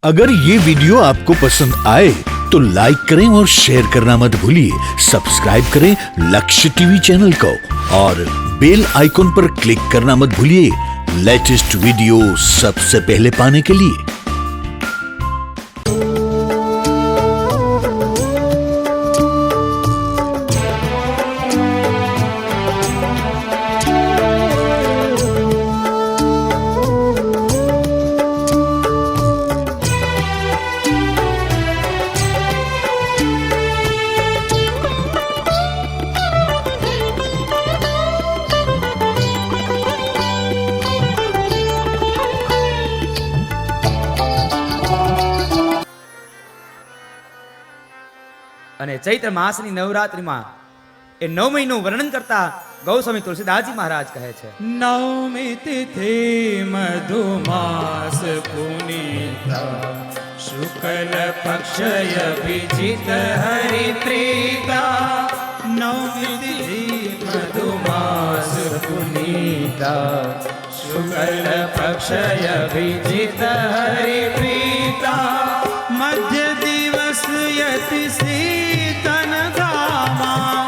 अगर ये वीडियो आपको पसंद आए तो लाइक करें और शेयर करना मत भूलिए। सब्सक्राइब करें लक्ष्य टीवी चैनल को और बेल आइकॉन पर क्लिक करना मत भूलिए लेटेस्ट वीडियो सबसे पहले पाने के लिए। અને ચૈત્ર માસની નવરાત્રિમાં એ 9 મહિનું વર્ણન કરતા ગૌસ્વામી તુલસીદાસજી મહારાજ કહે છે, નવમી તિથિ મધુમાસ પુનીતા શુક્લ પક્ષય વિજિત હરિપ્રીતા નવમી તિથિ મધુમાસ પુનીતા શુક્લ પક્ષય વિજિત હરિપ્રીતા મધ્ય દિવસ યતિ શીતન ધામા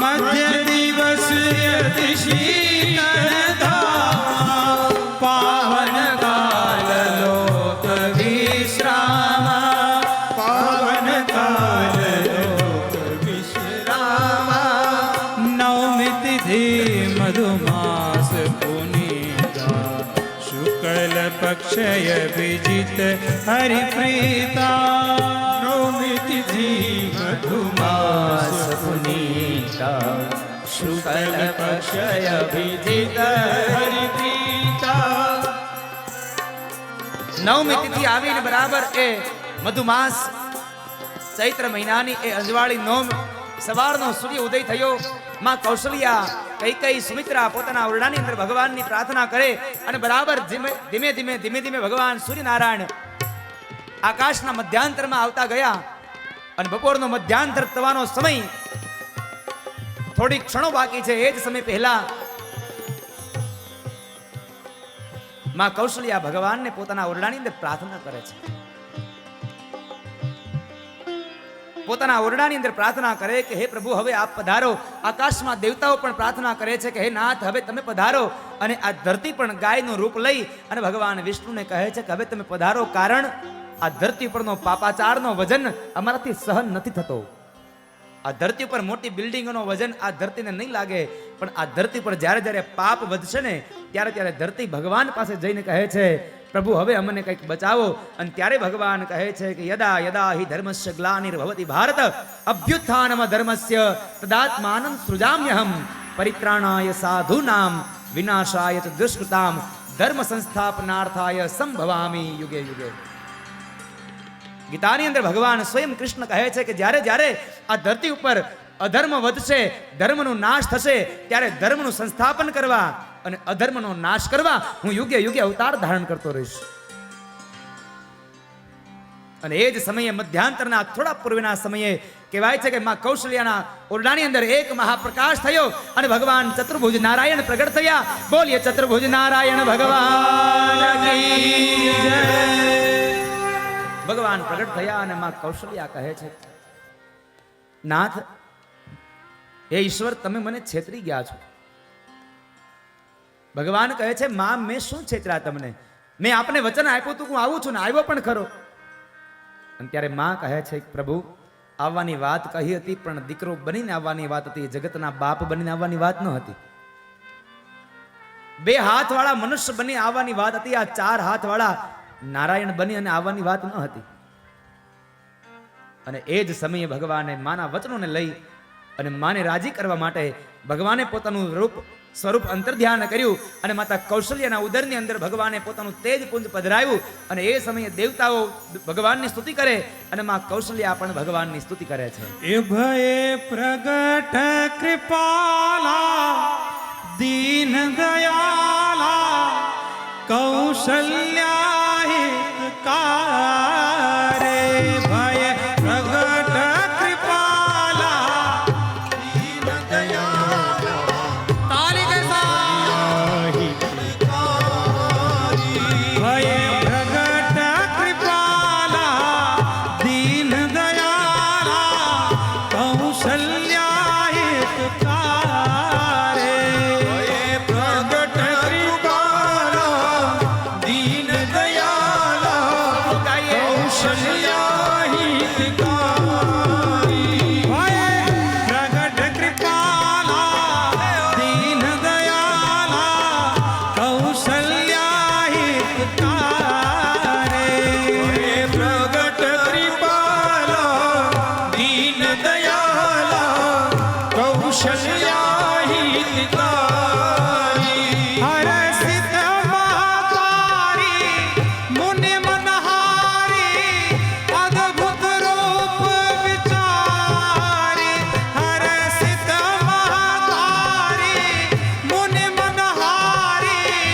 મધ્ય દિવસ યતિ શીતન ધામા પાવન કાલ લોક વિશ્રામ પાવન કાલ લોક વિશ્રામ નવમી તિથિ મધુમાસ પુનીતા શુક્લ પક્ષય વિજિત હરિપ્રીતા નવમી તિથિ મધુમાસ પુનીતા શુક્લ પક્ષય વિજિત હરિપ્રીતા। નવમી તિથિ આવીને બરાબર એ મધુમાસ ચૈત્ર મહિનાની એ અજવાળી નોમ સવારનો સૂર્ય ઉદય થયો। માં કૌશલ્યા કૈકેયી સુમિત્રા પોતાના ઓરડાની અંદર ભગવાનની પ્રાર્થના કરે અને બરાબર ધીમે ધીમે ભગવાન સૂર્યનારાયણ આકાશના મધ્યાંતરમાં આવતા ગયા અને બપોરનો મધ્યાંતર થવાનો સમય થોડી ક્ષણો બાકી છે। એ જ સમય પહેલા માં કૌશલ્યા ભગવાનને પોતાના ઓરડાની અંદર પ્રાર્થના કરે છે। પોતાના ઓરડાની અંદર પ્રાર્થના કરે કે હે પ્રભુ હવે આપ પધારો। આકાશમાં દેવતાઓ પણ પ્રાર્થના કરે છે કે હે નાથ હવે તમે પધારો। અને આ ધરતી પણ ગાયનું રૂપ લઈ અને ભગવાન વિષ્ણુને કહે છે કે હવે તમે પધારો, કારણ આ ધરતી પરનો પાપાચારનો વજન અમારાથી સહન નથી થતો। આ ધરતી પર મોટી બિલ્ડિંગોનો વજન આ ધરતીને નહીં લાગે, પણ આ ધરતી પર જ્યારે જ્યારે પાપ વધશે ને ત્યારે ધરતી ભગવાન પાસે જઈને કહે છે પ્રભુ હવે અમને કંઈક બચાવો। અને ત્યારે ભગવાન કહે છે કે યદા યદા હિ ધર્મસ્ય ગ્લાનિર્ભવતિ ભારત અભ્યુત્થાનમ ધર્મસ્ય તદાત્માનં સૃજામ્યહમ પરિત્રાણાય સાધૂનામ વિનાશાય ચ દુષ્કૃતામ ધર્મ સંસ્થાપનાર્થાય સંભવામી યુગે યુગે। ગીતાની અંદર ભગવાન સ્વયં કૃષ્ણ કહે છે કે જ્યારે જ્યારે આ ધરતી ઉપર અધર્મ વધશે, ધર્મનો નાશ થશે, ત્યારે ધર્મનું સંસ્થાપન કરવા અને અધર્મનો નાશ કરવા હું યુગે યુગે અવતાર ધારણ કરતો રહીશ। અને એ જ સમયે મધ્યાંતરના થોડા પૂર્વના સમયે કહેવાય છે કે માં કૌશલ્યાના ઓરડાની અંદર એક મહાપ્રકાશ થયો અને ભગવાન ચતુર્ભુજ નારાયણ પ્રગટ થયા। બોલીએ ચતુર્ભુજ નારાયણ ભગવાન કી જય। ભગવાન પ્રગટ થયા અને માં કૌશલ્યા કહે છે, નાથ હે ઈશ્વર તમે મને છેતરી ગયા છો। ભગવાન કહે છે માં મેં શું છેતરા તમને? મેં આપને વચન આપ્યું હતું હું આવું છું ને આવ્યો પણ ખરો। અને ત્યારે માં કહે છે પ્રભુ આવવાની વાત કહી હતી, પણ દીકરો બનીને આવવાની વાત હતી, જગતના બાપ બનીને આવવાની વાત ન હતી। 2 હાથવાળા મનુષ્ય બની આવવાની વાત હતી, આ 4 હાથવાળા નારાયણ બની અને આવવાની વાત ન હતી। અને એ જ સમયે ભગવાને માના વચનોને લઈ અને માને રાજી કરવા માટે ભગવાને પોતાનું સ્વરૂપ અંતર્ધ્યાન કર્યું અને માતા કૌશલ્યાના ઉદરની અંદર ભગવાને પોતાનું તેજ પુંજ પધરાવ્યું। અને એ સમયે દેવતાઓ ભગવાનની સ્તુતિ કરે અને માં કૌશલ્યા પણ ભગવાનની સ્તુતિ કરે છે। એ ભયે પ્રગટ કૃપાલા દીન દયાલા કૌશલ્યા હિતકારે ભય પ્રગટ કૃપાલા દીન દયાલા તાલી કે ભય પ્રગટ કૃપાલા કૌશલ્યા હિતકારી ભય પ્રગટ કૃપાલા દીન દયાલા કૌશલ્યા હિતકારે પ્રગટ કૃપાલા દીન દયાલા કૌશલ્યા હિતકારી હરસિત મહાકારી મુનિ મનહારી અદ્ભુત રૂપ વિચારી હરસિત મહાકારી મુનિ મનહારી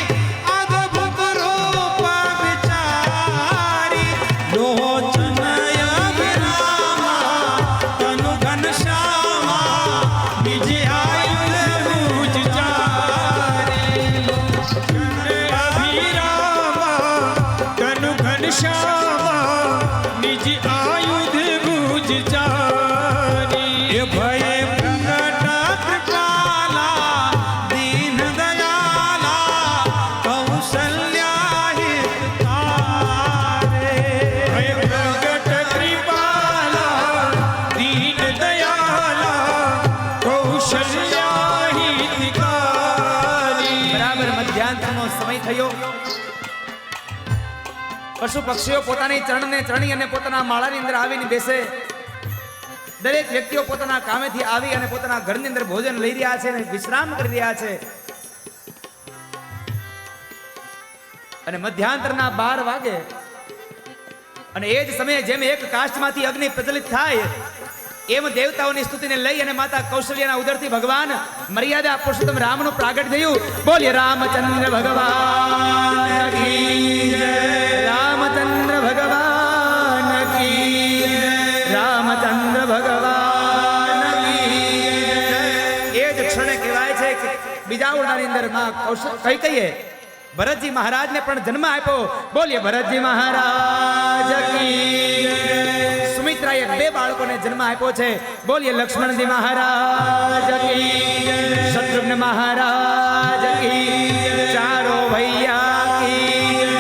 અદ્ભુત રૂપ વિચારી લોચન અભિરામા તનુ ઘનશ્યામા નિજ આયુધ ભુજ ચારી અભિરામા તનુ ઘનશ્યામા નિજ આયુધ ભુજ ચારી ભય પ્રગટ કૃપાલા દીન દયાલા કૌશલ્યા હિતકારે ભય પ્રગટ કૃપાલા દીન દયાલા કૌશલ્યા હિતકારી બરાબર મધ્યાંતરનો સમય થયો. પશુ પક્ષીઓ પોતાની ચરણને ચરણી અને પોતાના માળાની અંદર આવીને બેસે. દરેક વ્યક્તિઓ પોતાના કામેથી આવી અને પોતાના ઘરની અંદર ભોજન લઈ રહ્યા છે અને વિશ્રામ કરી રહ્યા છે. અને મધ્યાંતરના 12 વાગે અને એ જ સમયે જેમ એક કાષ્ઠમાંથી અગ્નિ પ્રજ્વલિત થાય એમ દેવતાઓની સ્તુતિને લઈ અને માતા કૌશલ્યાના ઉદરથી ભગવાન મર્યાદા પુરુષોત્તમ રામનું પ્રાગટ થયું. બોલીએ રામચંદ્ર ભગવાન કી જય. રામચંદ્ર ભગવાન કી જય. રામચંદ્ર ભગવાન કી જય. એ જ ક્ષણે કહેવાય છે કે બીજા ઓરડાની અંદર માં કઈ કહીએ ભરતજી મહારાજને પણ જન્મ આપ્યો. બોલીએ ભરતજી મહારાજ કી જય. સુમિત્રાએ 2 બાળકોને જન્મ આપ્યો છે. બોલીએ લક્ષ્મણજી મહારાજ કી જય. શત્રુઘ્ન મહારાજ કી જય. ચારો ભૈયા કી જય.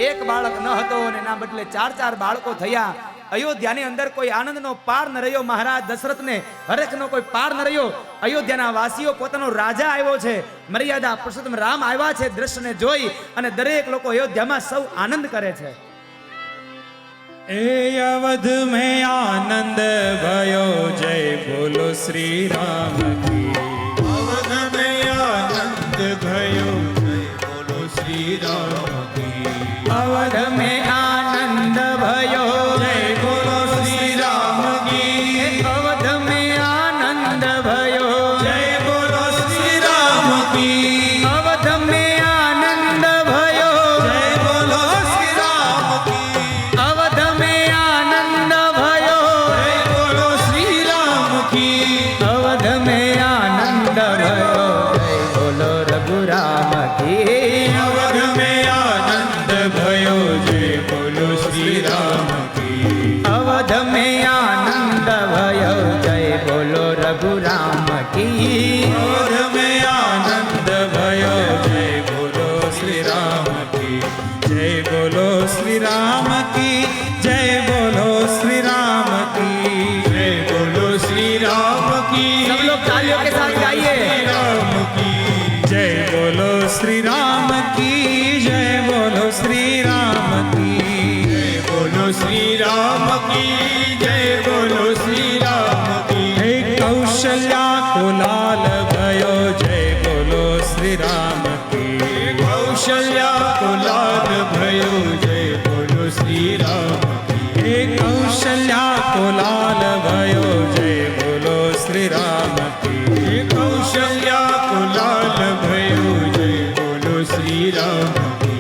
એક બાળક ન હતો અને એના બદલે 4 બાળકો થયા. અયોધ્યાની અંદર કોઈ આનંદનો પાર ન રહ્યો. મહારાજ દશરથને હરેકનો કોઈ પાર ન રહ્યો. અયોધ્યાના વાસીઓ પોતાનો રાજા આવ્યો છે, મર્યાદા પુરુષોત્તમ રામ આવ્યા છે દ્રશ્યને જોઈ અને દરેક લોકો અયોધ્યામાં સૌ આનંદ કરે છે. એ અવધ મેં આનંદ भयो જય બોલો શ્રી રામ કી. અવધ મેં આનંદ भयो જય બોલો શ્રી રામ કી. અવધ મેં આનંદ ભયો જય બોલો શ્રી રામ કી. અવધ મેં આનંદ ભયો જય બોલો શ્રી રામ કી. અવધ મેં આનંદ ભયો જય બોલો શ્રી રામ કી. અવધ મેં આનંદ ભયો જય બોલો શ્રી રામ કી. અવધ મેં આનંદ ભયો જય બોલો રઘુરામ કી. અવધ મેં આનંદ भयो જય બોલો શ્રી રામ કી. અવધ મેં આનંદ ભયો જય બોલો રઘુરામ કી. અવધ મેં આનંદ भयो જય બોલો શ્રી રામ કી. જય બોલો શ્રી રામ કી. જય બોલો શ્રી રામ કી. જય બોલો શ્રી રામ કી. सब लोग तालियों के साथ गाइए. राम की जय बोलो श्री राम की. जय बोलो श्री राम की. जय बोलो श्री राम की. जय बोलो श्री राम की. हे कौशल्या को लाल भयो जय बोलो श्री राम की. कौशल्या को लाल भयो जय बोलो श्री राम की. हे कौशल्या को लाल भयो जय बोलो श्री राम की. हे कौशल्या को लाल भयो जय बोलो श्री राम की.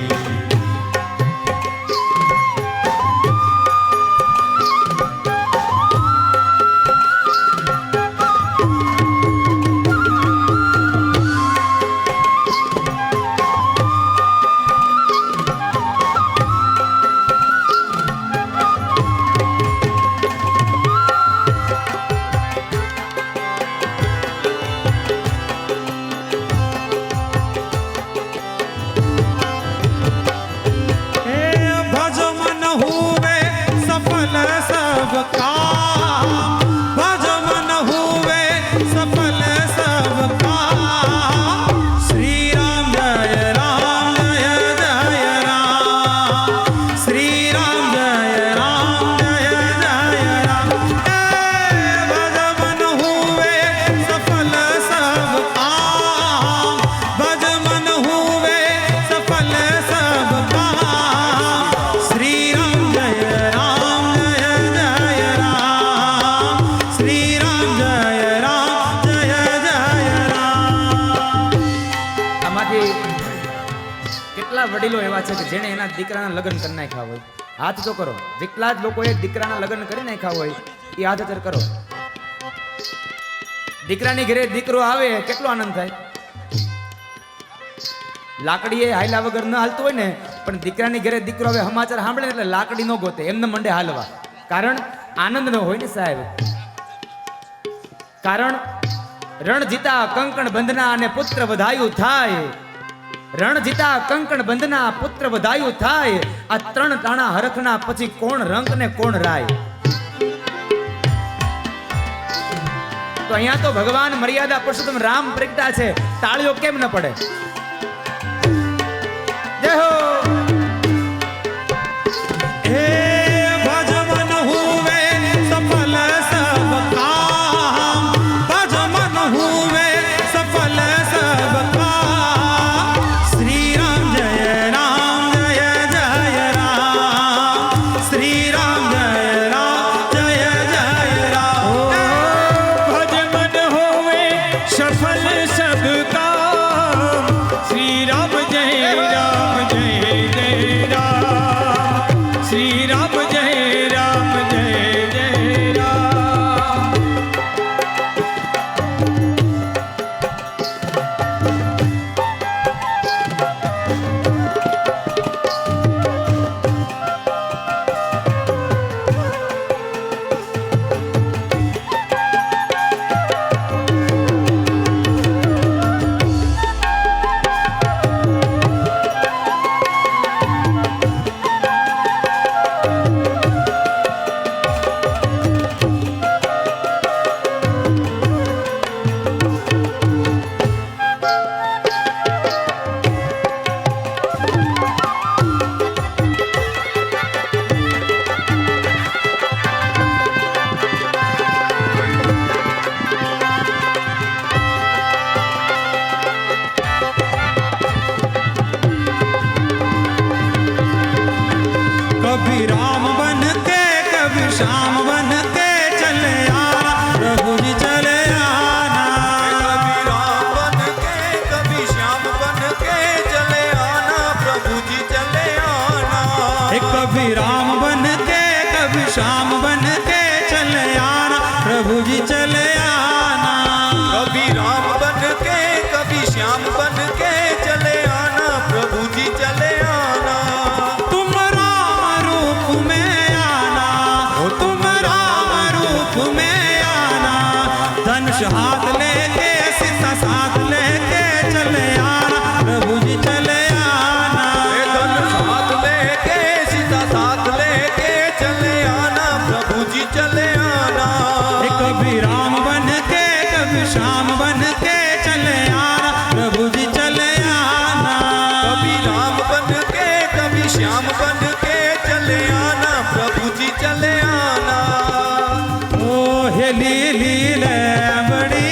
વડીલો એવા છે કે જેણે એના દીકરાના લગ્ન કરી નાખ્યા હોય, હાથ તો કરો. જેટલા જ લોકોએ દીકરાના લગ્ન કરી નાખ્યા હોય એ હાથ અત્યારે કરો. દીકરાની ઘરે દીકરો આવે કેટલો આનંદ થાય. લાકડીએ હાયલા વગર ન હાલતું હોય ને, પણ દીકરાની ઘરે દીકરો હવે સમાચાર સાંભળે ને એટલે લાકડી ન ગોતે, એમને મંડે હાલવા. કારણ આનંદ ન હોય ને સાહેબ. કારણ રણ જીતા કંકણ બંધના અને પુત્ર વધાયું થાય. રણ જીતા કંકણ બંધના પુત્ર વધાયું થાય. આ ત્રણ ટાણા હરખના પછી કોણ રંક ને કોણ રાય. તો અહીંયા તો ભગવાન મર્યાદા પુરુષોત્તમ રામ પ્રગટા છે, તાળીઓ કેમ ન પડે. જય હો. हे भजमन हुए सफल सब काम, भजमन हुए सफल सब काम. श्री राम जय जय राम, श्री राम जय जय राम. भजमन हुए सफल सब काम, श्री राम जय जय राम, श्री राम जय जय राम. कभी राम बन के कभी श्याम बन के चले आना, प्रभु जी चले आना. कभी राम बन के कभी श्याम बन के चले आना, प्रभु जी चले आना. कभी राम बन के कभी श्याम बन के चले आना, प्रभु जी चले आना. कभी राम बन के कभी श्याम बन के चले आना, प्रभु जी चले आना. तुम राम रूप में आना, तुम राम रूप में आना. धनुष हाथ लेके सीता साथ लेके चले आना, प्रभु जी चले आना. धनुष हाथ लेके सीता साथ लेके चले आना, प्रभु जी चले आना. कभी राम बन के कभी श्याम बन के चले आना, प्रभु जी चले आना. कभी राम बन के कभी श्याम बन के चले आना, प्रभु जी चले आना. ओ हे लीले बड़ी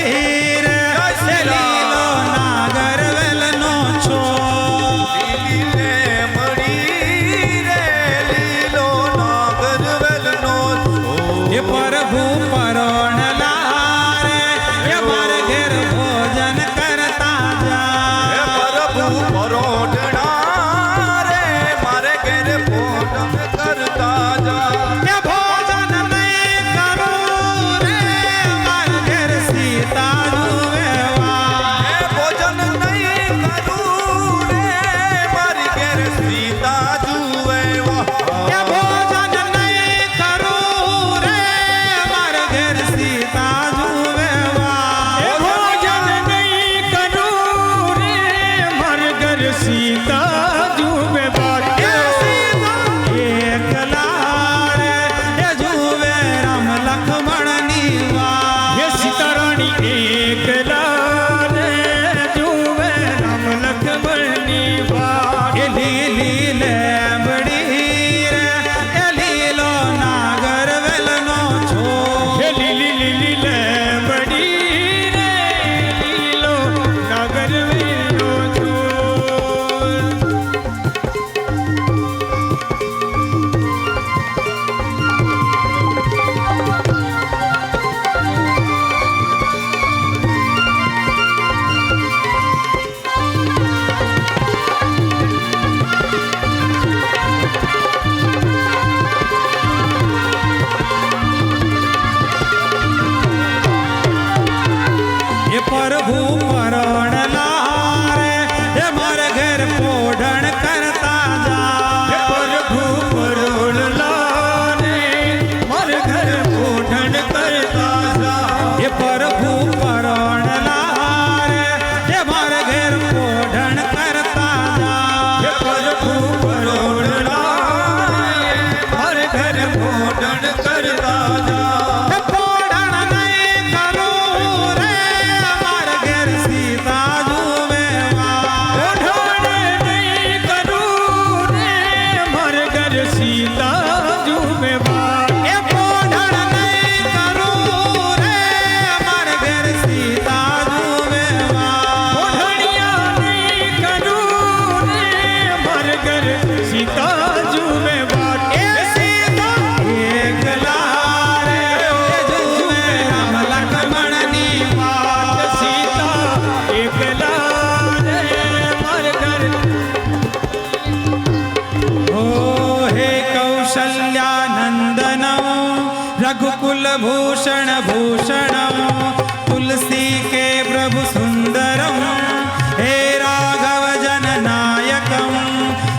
कौशल्यानन्दनं रघुकुलभूषण भूषणं तुलसी के प्रभु सुंदरम हे राघव जननायकं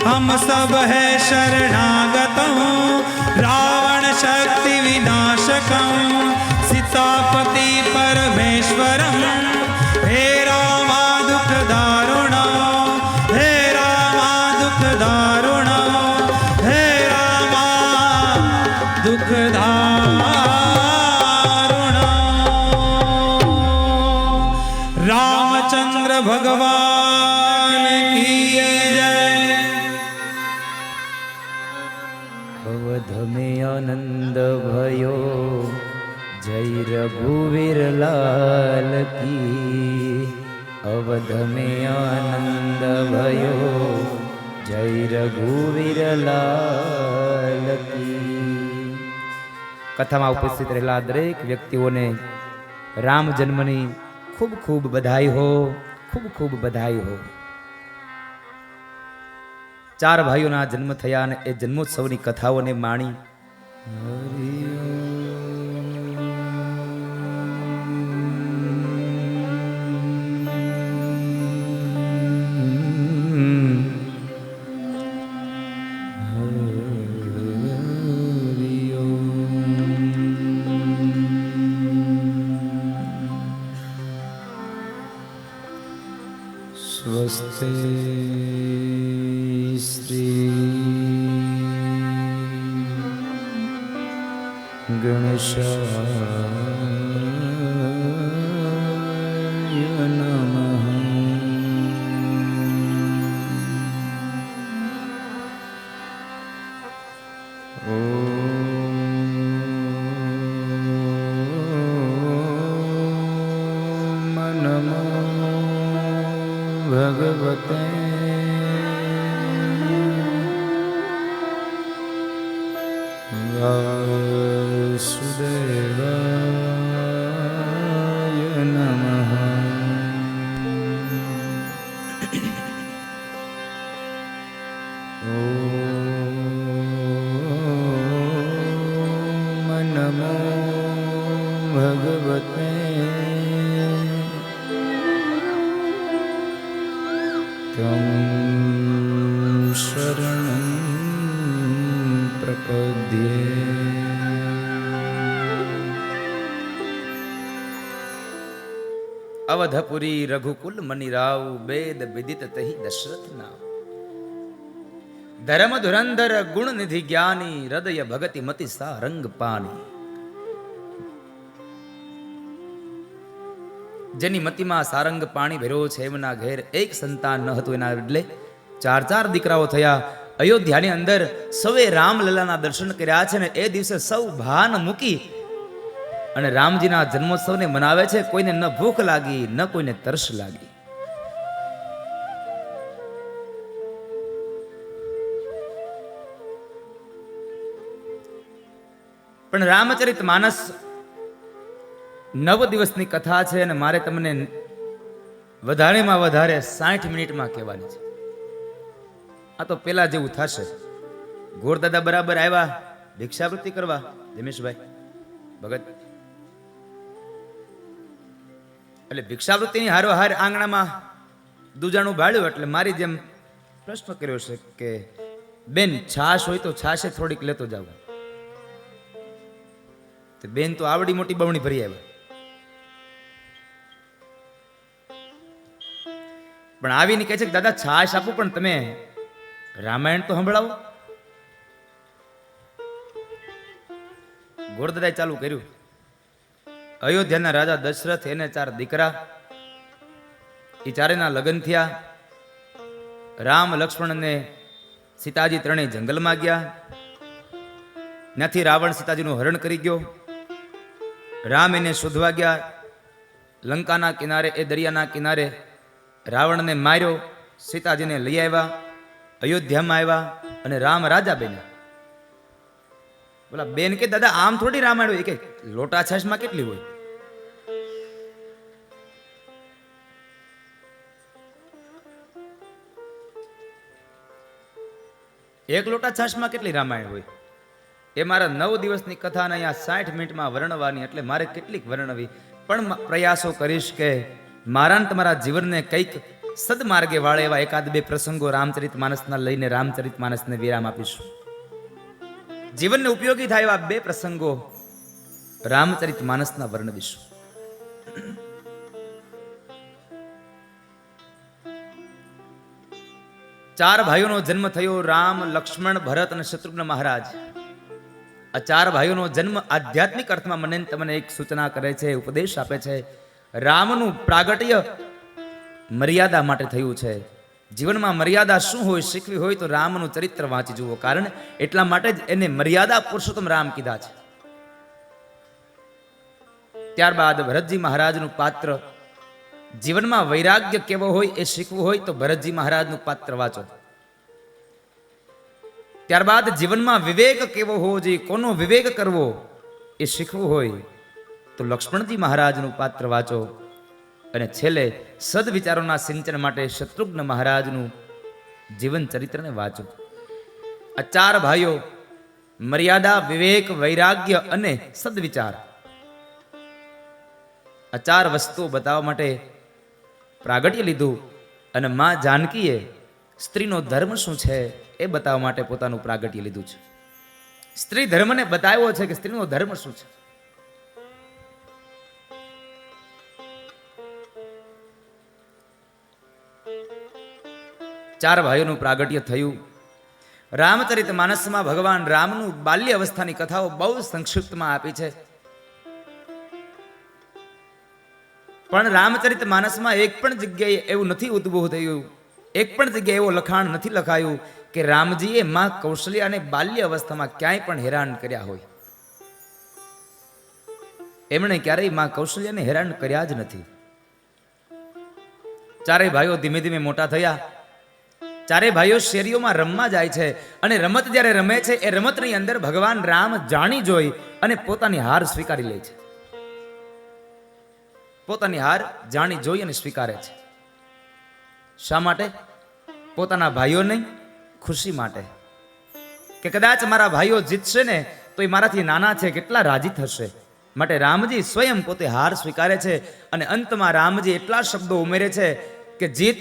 हम सब है शरणागतम् रावण शक्ति विनाशकं सीतापति परमेश्वरं हे रामा दुख दारुणं हे रामा दुख दारुणं हे रामा दुख दारुणं रामचंद्र भगवान की जय। अवध में आनंद भयो जय रघुवीर लाल की। अवध में आनंद भयो जय रघुवीर लाल की। कथाમાં ઉપસ્થિત રહેલા દરેક વ્યક્તિઓને રામ જન્મની ખૂબ ખૂબ બધાઈ હો, ખૂબ ખૂબ બધાઈ હો। ચાર ભાઈઓના જન્મ થયા અને એ જન્મોત્સવની કથાઓને માણી स्वस्ति श्री गणेशाय नमः। ओम नमो भगवते वासुदेवाय नमः। ओम नमो भगवते त्वं शरणं प्रपद्ये। अवधपुरी रघुकुल मणिराव वेद विदित तहि दशरथ नाम। धर्म धुरंधर गुण निधि ज्ञानी हृदय भगति मति सारंग पानी। જેની મતિમાં સારંગ પાણી ભર્યો છે એમના ઘેર એક સંતાન ન હતું, એના એટલે ચાર ચાર દીકરાઓ થયા। અયોધ્યાની અંદર સૌએ રામલલાના દર્શન કર્યા છે ને એ દિવસે સૌ ભાન મૂકી અને રામજીના જન્મોત્સવને મનાવે છે। કોઈને ન ભૂખ લાગી ન કોઈને તરસ લાગી। પણ રામચરિત માનસ 9 દિવસની કથા છે અને મારે તમને વધારેમાં વધારે 60 મિનિટમાં કહેવાની છે। આ તો પેલા જેવું થશે। ગોરદાદા બરાબર આવ્યા ભિક્ષાવૃત્તિ કરવા, જમેશભાઈ ભગત, એટલે ભિક્ષાવૃત્તિની હારોહાર આંગણામાં દૂજાણું ભાળ્યું એટલે મારી જેમ પ્રશ્ન કર્યો છે કે બેન છાશ હોય તો છાશે થોડીક લેતો જાવ। તો બેન તો આવડી મોટી બવણી ભરી આવ્યા, પણ આવીને કહે છે કે દાદા છાશ આપું પણ તમે રામાયણ તો સંભળાવો। ગોરદાદાએ ચાલુ કર્યું। અયોધ્યાના રાજા દશરથ એને 4 દીકરા, એ ચારેના લગ્ન થયા। રામ લક્ષ્મણ ને સીતાજી ત્રણેય જંગલમાં ગયા। ત્યાંથી રાવણ સીતાજીનું હરણ કરી ગયો। રામ એને શોધવા ગયા। લંકાના કિનારે એ દરિયાના કિનારે રાવણને માર્યો, સીતાજીને લઈ આવ્યા, અયોધ્યામાં આવ્યા અને રામ રાજા બન્યા। બોલા બેન કે દાદા આમ થોડી રામાયણ હોય, કે લોટા છાશમાં કેટલી હોય? એક લોટા છાશમાં કેટલી રામાયણ હોય? એ મારા 9 દિવસની કથાને અહીંયા 60 મિનિટમાં વર્ણવાની, એટલે મારે કેટલીક વર્ણવી, પણ પ્રયાસો કરીશ કે મારા ને તમારા જીવનને કંઈક સદમાર્ગે વાળે એવા એકાદ બે પ્રસંગો રામચરિત માનસના લઈને રામચરિત માનસને વિરામ આપીશું. જીવનને ઉપયોગી થાય એવા બે પ્રસંગો રામચરિત માનસના વર્ણવીશું. ચાર ભાઈઓનો જન્મ થયો, રામ, લક્ષ્મણ, ભરત અને શત્રુઘ્ન મહારાજ. આ ચાર ભાઈઓનો જન્મ આધ્યાત્મિક અર્થમાં મને તમને એક સૂચના કરે છે, ઉપદેશ આપે છે. રામનું પ્રાગટ્ય મર્યાદા માટે થયું છે. જીવનમાં મર્યાદા શું હોય શીખવી હોય તો રામનું ચરિત્ર વાંચી જુઓ, કારણ એટલા માટે જ એને મર્યાદા પુરુષોત્તમ રામ કીધા છે. ત્યારબાદ ભરતજી મહારાજનું પાત્ર, જીવનમાં વૈરાગ્ય કેવો હોય એ શીખવું હોય તો ભરતજી મહારાજનું પાત્ર વાંચો. ત્યારબાદ જીવનમાં વિવેક કેવો હોવો જોઈએ, કોનો વિવેક કરવો એ શીખવું હોય તો લક્ષ્મણજી મહારાજનું પાત્ર વાંચો. અને છેલ્લે સદવિચારોના સિંચન માટે શત્રુઘ્ન મહારાજનું જીવન ચરિત્રને વાંચો. આ ચાર ભાઈઓ મર્યાદા, વિવેક, વૈરાગ્ય અને સદવિચાર, આ ચાર વસ્તુઓ બતાવવા માટે પ્રાગટ્ય લીધું. અને માં જાનકીએ સ્ત્રીનો ધર્મ શું છે એ બતાવવા માટે પોતાનું પ્રાગટ્ય લીધું છે. સ્ત્રી ધર્મને બતાવ્યો છે કે સ્ત્રીનો ધર્મ શું છે. ચાર ભાઈઓનું પ્રાગટ્ય થયું. રામચરિત માનસમાં ભગવાન રામનું બાલ્ય અવસ્થાની કથાઓ બહુ સંક્ષિપ્તમાં આપી છે. પણ રામચરિત માનસમાં એક પણ જગ્યાએ એવું નથી ઉદ્ભવ થયું, એક પણ જગ્યાએ એવો લખાણ નથી લખાયું કે રામજીએ માં કૌશલ્યાને બાલ્ય અવસ્થામાં ક્યાંય પણ હેરાન કર્યા હોય. એમણે ક્યારેય માં કૌશલ્યાને હેરાન કર્યા જ નથી. ચારેય ભાઈઓ ધીમે ધીમે મોટા થયા. ચારે ભાઈઓ શેરીઓમાં રમવા જાય છે અને રમત જ્યારે રમે છે એ રમતની અંદર ભગવાન રામ જાણી જોઈ અને પોતાની હાર સ્વીકારી લે છે. પોતાની હાર જાણી જોઈ અને સ્વીકારે છે. શા માટે? પોતાના ભાઈઓની ખુશી માટે, કે કદાચ મારા ભાઈઓ જીતશે ને તો એ મારાથી નાના છે, કેટલા રાજી થશે. માટે રામજી સ્વયં પોતે હાર સ્વીકારે છે. અને અંતમાં રામજી એટલા શબ્દો ઉમેરે છે કે જીત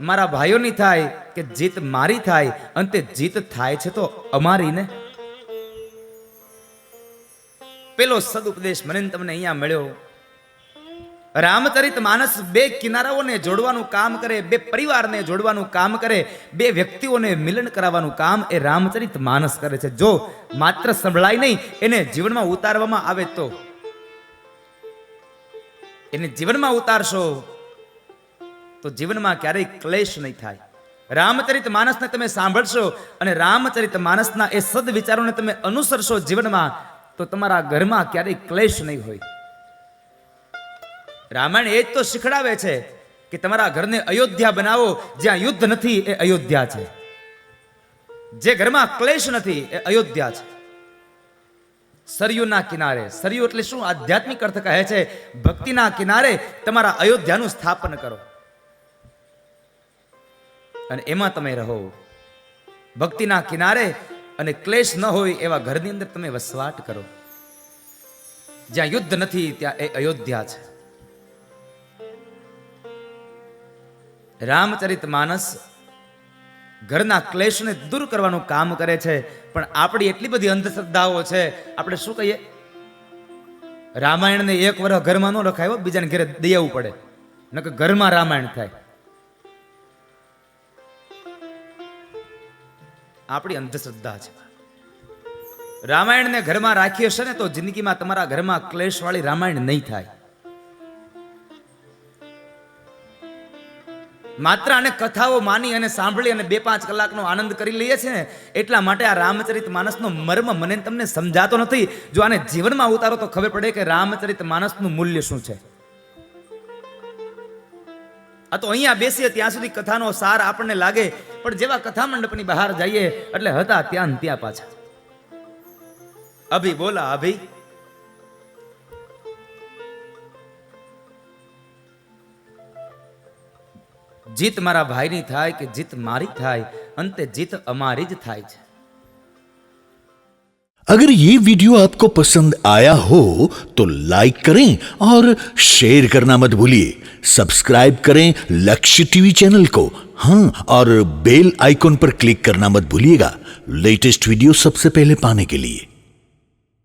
મારા ભાઈઓની થાય કે જીત મારી થાય, અંતે જીત થાય છે તો અમારી ને. પેલો સદુપદેશ મને તમને અહીંયા મળ્યો. રામચરિત માનસ બે કિનારાઓને જોડવાનું કામ કરે, બે પરિવારને જોડવાનું કામ કરે, બે વ્યક્તિઓને મિલન કરાવવાનું કામ એ રામચરિત માનસ કરે છે. જો માત્ર સંભળાય નહીં, એને જીવનમાં ઉતારવામાં આવે તો, એને જીવનમાં ઉતારશો તો જીવનમાં ક્યારેય ક્લેશ નહીં થાય. રામચરિત માનસને તમે સાંભળશો અને રામચરિત માનસના એ સદ વિચારોને તમે અનુસરશો જીવનમાં, તો તમારા ઘરમાં ક્યારેય ક્લેશ નહીં હોય. રામાયણ એ જ તો શીખડાવે છે કે તમારા ઘરને અયોધ્યા બનાવો, જ્યાં યુદ્ધ નથી એ અયોધ્યા છે, જે ઘરમાં ક્લેશ નથી એ અયોધ્યા છે. સરયુના કિનારે, સરયુ એટલે શું? આધ્યાત્મિક અર્થ કહે છે ભક્તિના કિનારે તમારા અયોધ્યાનું સ્થાપન કરો અને એમાં તમે રહો. ભક્તિના કિનારે અને ક્લેશ ન હોય એવા ઘરની અંદર તમે વસવાટ કરો. જ્યાં યુદ્ધ નથી ત્યાં એ અયોધ્યા છે. રામચરિત માનસ ઘરના ક્લેશને દૂર કરવાનું કામ કરે છે. પણ આપણી એટલી બધી અંધશ્રદ્ધાઓ છે, આપણે શું કહીએ, રામાયણને એક વર્ષ ઘરમાં ન રખાયો, બીજાને ઘરે દઈ આવવું પડે, નકર ઘરમાં રામાયણ થાય. આપણી અંધશ્રદ્ધા છે. રામાયણને ઘરમાં રાખી હશે ને તો જિંદગીમાં તમારા ઘરમાં ક્લેશ વાળી રામાયણ નહીં થાય. માત્ર આને કથાઓ માની અને સાંભળી અને 2-5 કલાકનો આનંદ કરી લઈએ છે ને, એટલા માટે આ રામચરિત માનસનો મર્મ મને તમને સમજાતો નથી. જો આને જીવનમાં ઉતારો તો ખબર પડે કે રામચરિત માનસનું મૂલ્ય શું છે. આ તો અહીંયા બેસીએ ત્યાં સુધી કથાનો સાર આપણને લાગે, પણ જેવા કથા મંડપની બહાર જઈએ એટલે હતા ત્યાં ત્યાં પાછા. અભી બોલા અભી. જીત મારા ભાઈની થાય કે જીત મારી થાય, અંતે જીત અમારી જ થાય છે. अगर ये वीडियो आपको पसंद आया हो तो लाइक करें और शेयर करना मत भूलिए। सब्सक्राइब करें लक्ष्य टीवी चैनल को, हाँ, और बेल आइकॉन पर क्लिक करना मत भूलिएगा लेटेस्ट वीडियो सबसे पहले पाने के लिए।